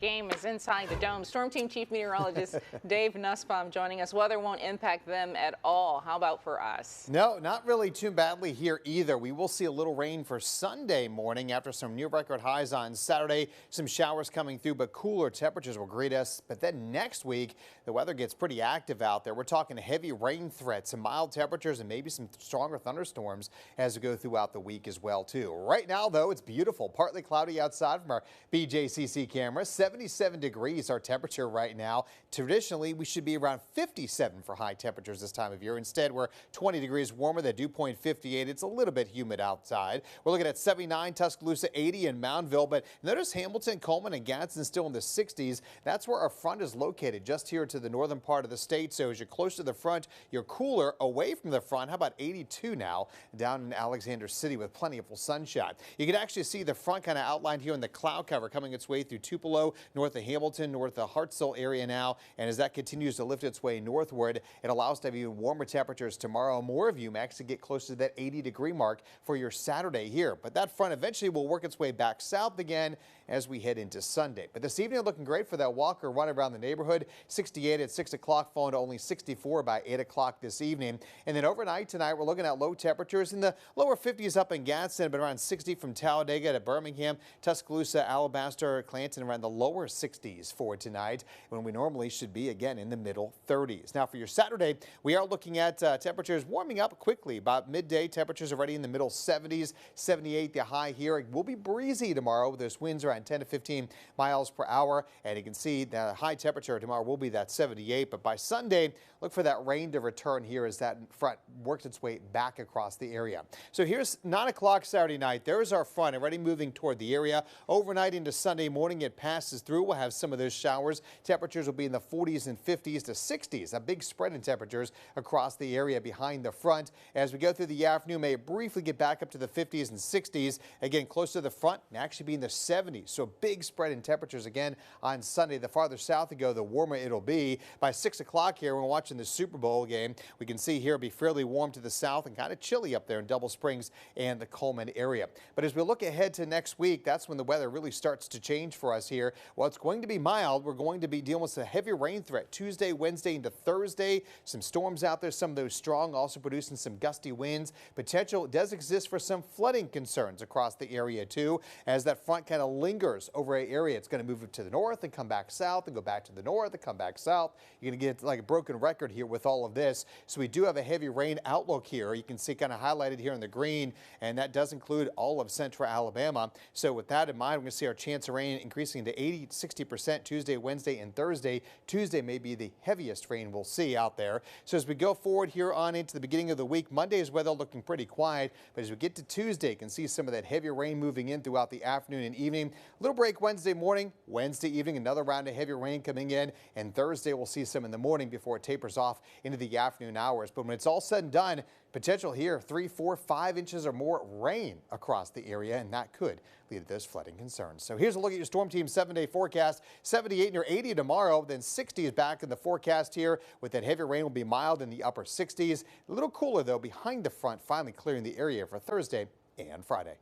Game is inside the dome. Storm Team Chief Meteorologist Dave Nussbaum joining us. Weather won't impact them at all. How about for us? No, not really too badly here either. We will see a little rain for Sunday morning after some near record highs on Saturday. Some showers coming through, but cooler temperatures will greet us. But then next week, the weather gets pretty active out there. We're talking heavy rain threats, some mild temperatures, and maybe some stronger thunderstorms as we go throughout the week as well, too. Right now, though, it's beautiful. Partly cloudy outside from our BJCC camera. 77 degrees our temperature right now. Traditionally, we should be around 57 for high temperatures this time of year. Instead, we're 20 degrees warmer. The dew point 58. It's a little bit humid outside. We're looking at 79, Tuscaloosa 80 in Moundville. But notice Hamilton, Coleman, and Gadsden still in the 60s. That's where our front is located, just here to the northern part of the state. So as you're close to the front, you're cooler away from the front. How about 82 now down in Alexander City with plenty of full sunshine. You can actually see the front kind of outlined here in the cloud cover coming its way through Tupelo, north of Hamilton, north of Hartselle area now. And as that continues to lift its way northward, it allows us to have even warmer temperatures tomorrow. More of you may actually get closer to that 80-degree mark for your Saturday here. But that front eventually will work its way back south again as we head into Sunday. But this evening looking great for that walk or run around the neighborhood. 68 at 6 o'clock, falling to only 64 by 8 o'clock this evening. And then overnight tonight, we're looking at low temperatures in the lower 50s up in Gadsden, but around 60 from Talladega to Birmingham, Tuscaloosa, Alabaster, Clanton, around the lower 60s for tonight, when we normally should be again in the middle 30s. Now for your Saturday, we are looking at temperatures warming up quickly. About midday, temperatures already in the middle 70s, 78 the high here. It will be breezy tomorrow with those winds around 10 to 15 miles per hour. And you can see the high temperature tomorrow will be that 78. But by Sunday, look for that rain to return here as that front works its way back across the area. So here's 9 o'clock Saturday night. There's our front already moving toward the area. Overnight into Sunday morning, it passes through. We'll have some of those showers. Temperatures will be in the 40s and 50s to 60s. A big spread in temperatures across the area behind the front. As we go through the afternoon, may briefly get back up to the 50s and 60s. Again, close to the front, and actually be in the 70s. So big spread in temperatures again on Sunday. The farther south you go, the warmer it'll be. By 6 o'clock here, when we're watching the Super Bowl game, we can see here it'll be fairly warm to the south and kind of chilly up there in Double Springs and the Coleman area. But as we look ahead to next week, that's when the weather really starts to change for us here. Well, it's going to be mild. We're going to be dealing with a heavy rain threat Tuesday, Wednesday into Thursday. Some storms out there, some of those strong, also producing some gusty winds. Potential does exist for some flooding concerns across the area too, as that front kind of lingers over an area. It's going to move to the north and come back south and go back to the north and come back south. You're going to get like a broken record here with all of this. So we do have a heavy rain outlook here. You can see kind of highlighted here in the green, and that does include all of central Alabama. So with that in mind, we're going to see our chance of rain increasing to 80 to 60% Tuesday, Wednesday, and Thursday. Tuesday may be the heaviest rain we'll see out there. So as we go forward here on into the beginning of the week, Monday's weather looking pretty quiet, but as we get to Tuesday, you can see some of that heavy rain moving in throughout the afternoon and evening. Little break Wednesday morning, Wednesday evening, another round of heavy rain coming in, and Thursday we'll see some in the morning before it tapers off into the afternoon hours. But when it's all said and done, potential here 3, 4, 5 inches or more rain across the area, and that could lead to those flooding concerns. So here's a look at your Storm Team 7-day forecast. 78 near 80 tomorrow, then 60 is back in the forecast here. With that heavy rain will be mild in the upper 60s. A little cooler though behind the front, finally clearing the area for Thursday and Friday.